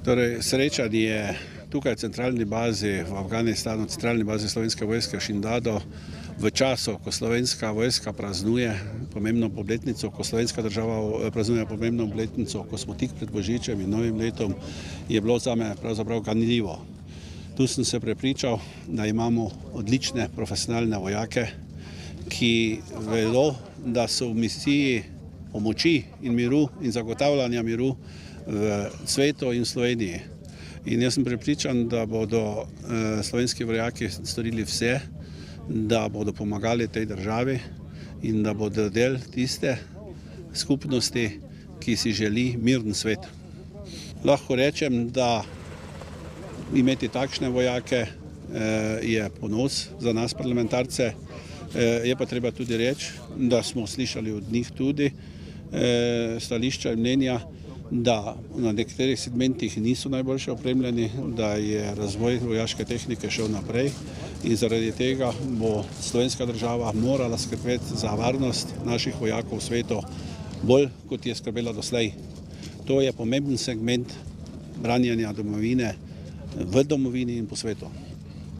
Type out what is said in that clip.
Torej, srečanje tukaj v centralni bazi v Afganistanu, centralni bazi slovenske vojske v Šindado, v času, ko slovenska vojska praznuje pomembno obletnico, ko slovenska država praznuje pomembno obletnico, ko smo tik pred Božičem in novim letom, je bilo zame pravzaprav ganljivo. Tu sem se prepričal, da imamo odlične profesionalne vojake, ki vedo, da so v misiji pomoči in miru in zagotavljanja miru v svetu in v Sloveniji. In jaz sem prepričan, da bodo slovenski vojaki storili vse, da bodo pomagali tej državi in da bodo del tiste skupnosti, ki si želi miren svet. Lahko rečem, da imeti takšne vojake je ponos za nas parlamentarce. Je pa treba tudi reči, da smo slišali od njih tudi stališča in mnenja, da na nekaterih segmentih niso najboljše opremljeni, da je razvoj vojaške tehnike šel naprej in zaradi tega bo slovenska država morala skrbeti za varnost naših vojakov v svetu bolj, kot je skrbela doslej. To je pomemben segment branjenja domovine v domovini in po svetu.